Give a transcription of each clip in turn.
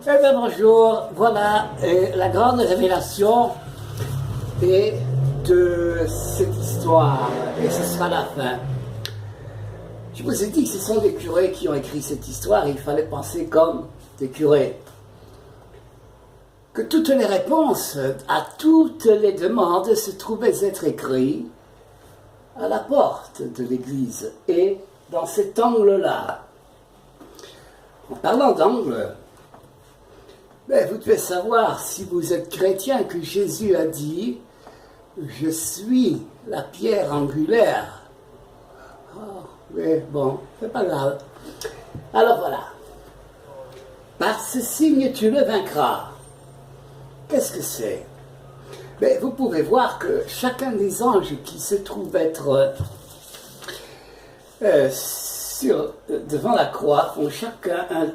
Eh bien bonjour, voilà la grande révélation est de cette histoire, et ce sera la fin. Je vous ai dit que ce sont des curés qui ont écrit cette histoire, et il fallait penser comme des curés. Que toutes les réponses à toutes les demandes se trouvaient être écrites à la porte de l'église, et dans cet angle-là. En parlant d'angle, mais vous devez savoir, si vous êtes chrétien, que Jésus a dit « Je suis la pierre angulaire ». Oh, mais bon, c'est pas grave. Alors voilà. Par ce signe, tu le vaincras. Qu'est-ce que c'est? Mais vous pouvez voir que chacun des anges qui se trouvent être devant la croix font chacun un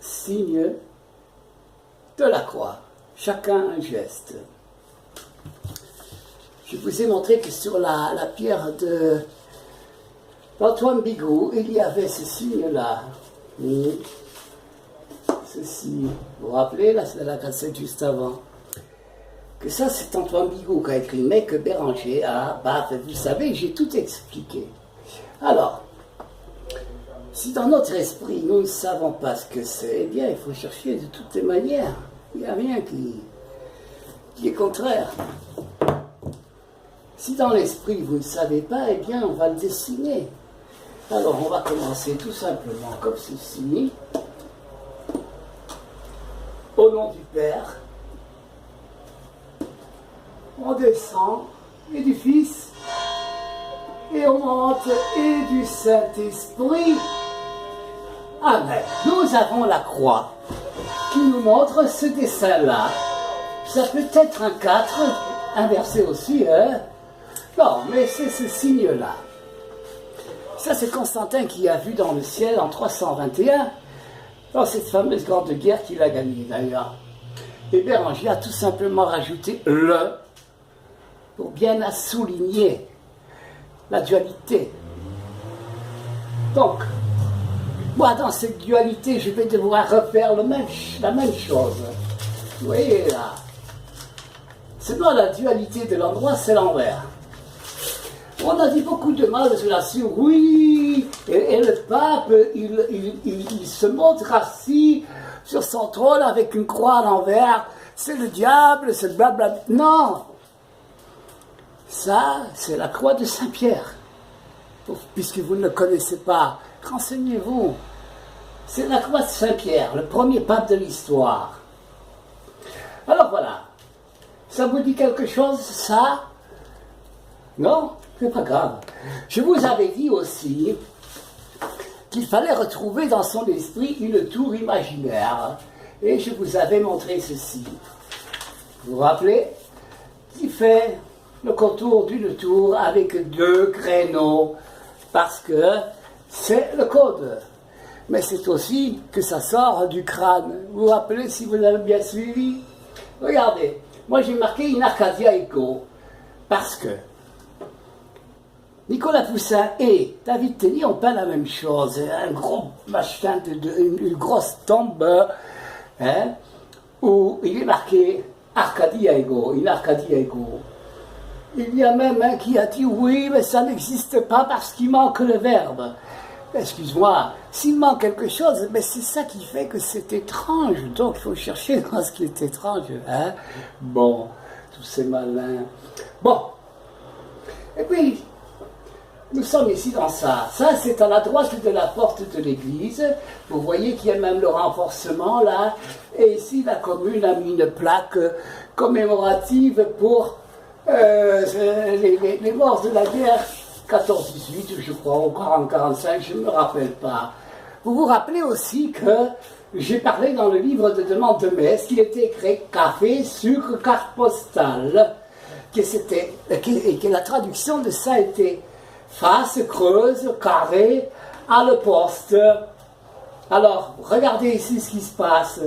signe de la croix, chacun un geste. Je vous ai montré que sur la pierre d'Antoine Bigot, il y avait ce signe-là. Ceci, vous vous rappelez, là c'est la cassette juste avant. Que ça c'est Antoine Bigot qui a écrit, mais que Béranger a, vous savez, j'ai tout expliqué. Alors, si dans notre esprit, nous ne savons pas ce que c'est, eh bien, il faut chercher de toutes les manières. Il n'y a rien qui est contraire. Si dans l'esprit, vous ne savez pas, eh bien, on va le dessiner. Alors, on va commencer tout simplement comme ceci. Au nom du Père, on descend, et du Fils, et on monte, et du Saint-Esprit. Amen. Nous avons la croix qui nous montre ce dessin-là. Ça peut être un 4, inversé aussi, hein? Non, mais c'est ce signe-là. Ça, c'est Constantin qui a vu dans le ciel en 321, dans cette fameuse grande guerre qu'il a gagnée d'ailleurs. Et Béranger a tout simplement rajouté le pour bien souligner la dualité. Donc, moi, dans cette dualité, je vais devoir refaire la même chose. Vous voyez là. Seulement, la dualité de l'endroit, c'est l'envers. On a dit beaucoup de mal là-dessus. Oui, et le pape, il se montre assis sur son trône avec une croix à l'envers. C'est le diable, c'est le blabla. Non! Ça, c'est la croix de Saint-Pierre. Puisque vous ne le connaissez pas, renseignez-vous. C'est la croix de Saint-Pierre, le premier pape de l'histoire. Alors voilà. Ça vous dit quelque chose, ça? Non? C'est pas grave. Je vous avais dit aussi qu'il fallait retrouver dans son esprit une tour imaginaire. Et je vous avais montré ceci. Vous vous rappelez? Qui fait le contour d'une tour avec 2 créneaux. Parce que c'est le code. Mais c'est aussi que ça sort du crâne. Vous vous rappelez si vous l'avez bien suivi? Regardez, moi j'ai marqué in Arcadia Eco. Parce que Nicolas Poussin et David Teniers ont peint la même chose. Un gros machin, une grosse tombe, hein, où il est marqué Arcadia Ego, in Arcadia Ego. Il y a même un qui a dit oui, mais ça n'existe pas parce qu'il manque le verbe. Excuse-moi, s'il manque quelque chose, mais c'est ça qui fait que c'est étrange. Donc il faut chercher dans ce qui est étrange. Hein? Bon, tous ces malins. Bon, et puis, nous sommes ici dans ça. Ça, c'est à la droite de la porte de l'église. Vous voyez qu'il y a même le renforcement là. Et ici, la commune a mis une plaque commémorative pour les morts de la guerre 14-18, je crois, ou 40-45, je ne me rappelle pas. Vous vous rappelez aussi que j'ai parlé dans le livre de demande de messe qu'il était écrit café, sucre, carte postale, et que la traduction de ça était face, creuse, carré, à le poste. Alors, regardez ici ce qui se passe.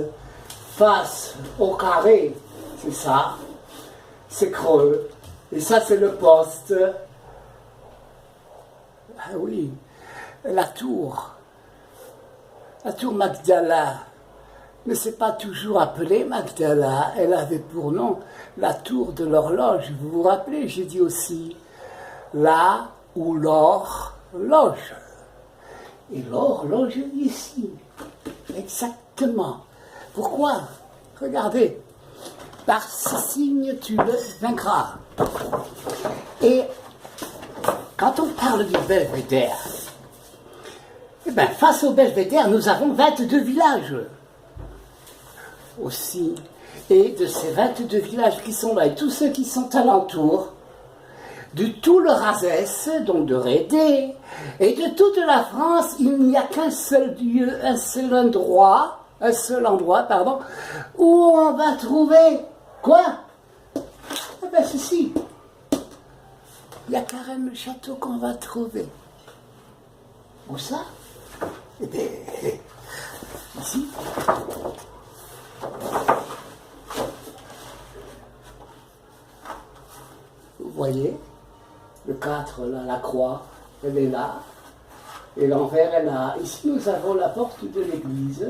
Face au carré, c'est ça. C'est creux, et ça c'est le poste. Ah oui, la tour Magdala, ne s'est pas toujours appelée Magdala, elle avait pour nom la tour de l'horloge. Vous vous rappelez, j'ai dit aussi là où l'or loge. Et l'or loge ici. Exactement. Pourquoi? Regardez. Par ce signe, tu le vaincras. Et quand on parle du belvédère, eh bien, face au belvédère, nous avons 22 villages aussi. Et de ces 22 villages qui sont là, et tous ceux qui sont alentours, de tout le Razès, donc de Rédé, et de toute la France, il n'y a qu'un seul lieu, un seul endroit, où on va trouver quoi? Eh bien, ceci. Il y a carrément le château qu'on va trouver. Où ça? Eh bien, ici. Vous voyez, le 4, là, la croix, elle est là. Et l'envers est là. Ici, nous avons la porte de l'église.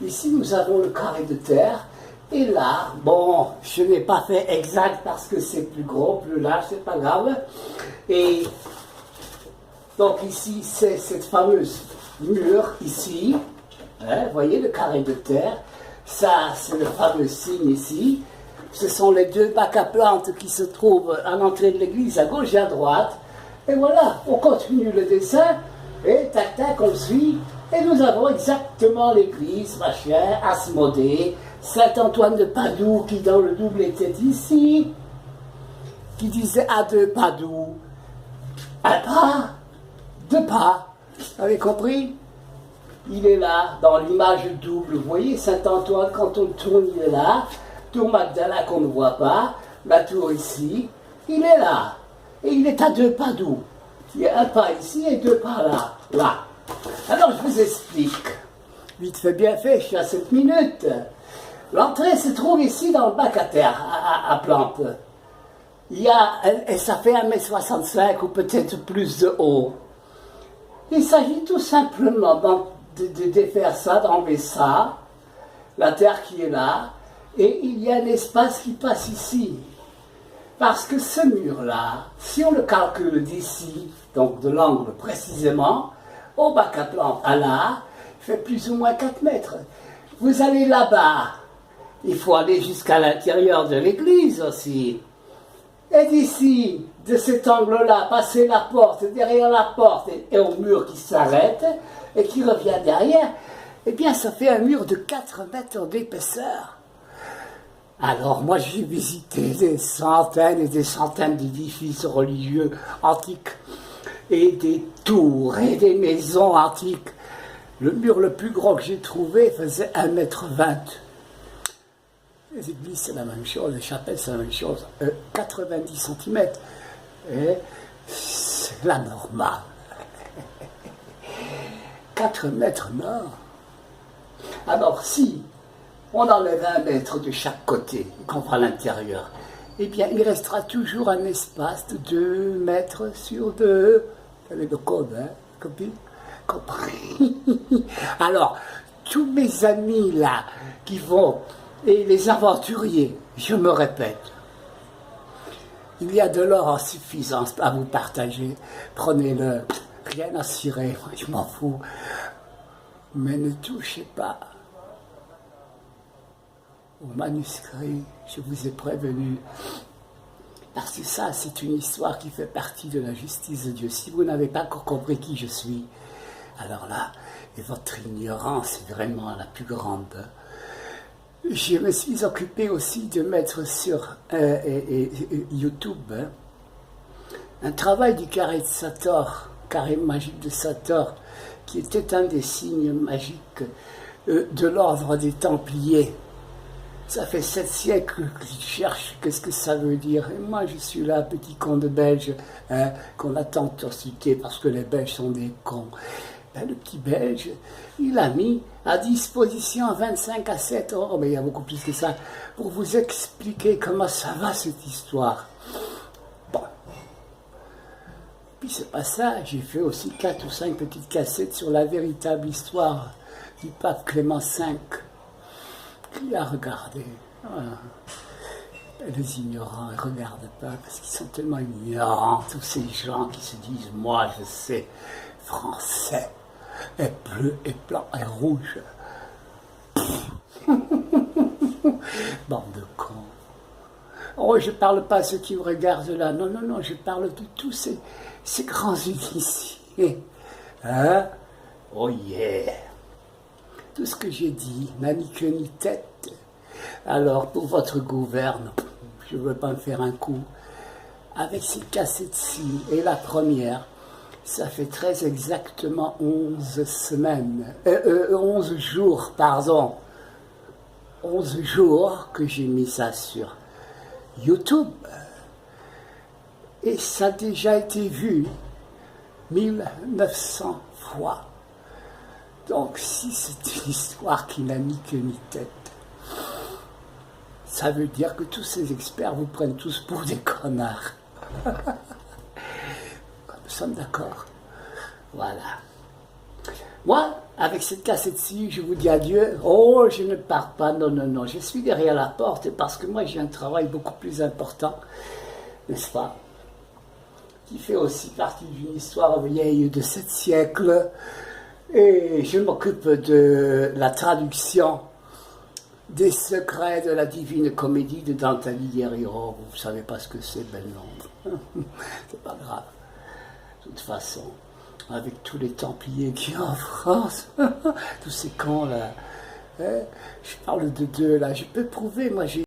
Ici, nous avons le carré de terre. Et là, bon, je n'ai pas fait exact parce que c'est plus gros, plus large, c'est pas grave. Et donc ici, c'est cette fameuse mur, ici. Vous voyez le carré de terre. Ça, c'est le fameux signe ici. Ce sont les deux bacs à plantes qui se trouvent à l'entrée de l'église, à gauche et à droite. Et voilà, on continue le dessin. Et tac, tac, on suit. Et nous avons exactement l'église, machin, Asmodée, Saint-Antoine de Padoue, qui dans le double était ici, qui disait à deux Padoue, un pas, deux pas. Vous avez compris? Il est là, dans l'image double. Vous voyez, Saint-Antoine, quand on tourne, il est là. Tour Magdala qu'on ne voit pas. La tour ici. Il est là. Et il est à deux pas d'où? Il y a un pas ici et deux pas là. Là. Alors, je vous explique. Vite fait, bien fait, je suis à 7 minutes. L'entrée se trouve ici dans le bac à terre, à plantes. Il y a, et ça fait 1,65 m ou peut-être plus de haut. Il s'agit tout simplement de défaire ça, d'enlever ça, la terre qui est là, et il y a un espace qui passe ici. Parce que ce mur-là, si on le calcule d'ici, donc de l'angle précisément, au bac à plantes à là, il fait plus ou moins 4 mètres. Vous allez là-bas, il faut aller jusqu'à l'intérieur de l'église aussi. Et d'ici, de cet angle-là, passer la porte, derrière la porte, et au mur qui s'arrête, et qui revient derrière, eh bien ça fait un mur de 4 mètres d'épaisseur. Alors moi j'ai visité des centaines et des centaines d'édifices religieux antiques, et des tours, et des maisons antiques. Le mur le plus grand que j'ai trouvé faisait 1,20 m. Les églises, c'est la même chose, les chapelles, c'est la même chose. 90 cm. Et c'est la normale. 4 mètres, non. Alors, si on enlève 1 mètre de chaque côté, et qu'on va à l'intérieur, eh bien, il restera toujours un espace de 2 mètres sur 2. Vous avez le code, hein, copie? Compris. Alors, tous mes amis là, qui vont, et les aventuriers, je me répète, il y a de l'or en suffisance à vous partager. Prenez-le, rien à cirer, moi je m'en fous. Mais ne touchez pas au manuscrit, je vous ai prévenu. Parce que ça, c'est une histoire qui fait partie de la justice de Dieu. Si vous n'avez pas encore compris qui je suis, alors là, et votre ignorance est vraiment la plus grande. Je me suis occupé aussi de mettre sur YouTube un travail du carré de Sator, carré magique de Sator, qui était un des signes magiques de l'ordre des Templiers. Ça fait 7 siècles que je cherche qu'est-ce que ça veut dire. Et moi, je suis là, petit con de Belge, hein, qu'on a tant cité parce que les Belges sont des cons. Ben, le petit Belge, il a mis à disposition 25 à 7 €, mais il y a beaucoup plus que ça, pour vous expliquer comment ça va cette histoire. Bon. Puis c'est pas ça, j'ai fait aussi 4 ou 5 petites cassettes sur la véritable histoire du pape Clément V. Qui a regardé? Ah. Les ignorants ne regardent pas parce qu'ils sont tellement ignorants, tous ces gens qui se disent moi je sais français et bleu et blanc et rouge. Bande de cons. Oh, je parle pas à ceux qui me regardent là, non, non, non, je parle de tous ces grands initiés. Hein? Oh yeah! Tout ce que j'ai dit n'a ni queue ni tête. Alors, pour votre gouverne, je ne veux pas me faire un coup. Avec ces cassettes-ci, et la première, ça fait très exactement 11 semaines, 11 jours, pardon. 11 jours que j'ai mis ça sur YouTube. Et ça a déjà été vu 1900 fois. Donc, si c'est une histoire qui n'a ni queue ni tête, ça veut dire que tous ces experts vous prennent tous pour des connards. Nous sommes d'accord. Voilà. Moi, avec cette cassette-ci, je vous dis adieu. Oh, je ne pars pas, non, non, non. Je suis derrière la porte parce que moi, j'ai un travail beaucoup plus important, n'est-ce pas? Qui fait aussi partie d'une histoire vieille de 7 siècles. Et je m'occupe de la traduction des secrets de la divine comédie de Dante Alighieri. Oh, vous ne savez pas ce que c'est, bel nom. C'est pas grave. De toute façon, avec tous les Templiers qui y a en France, tous ces cons là, hein, je parle de deux là, je peux prouver, moi j'ai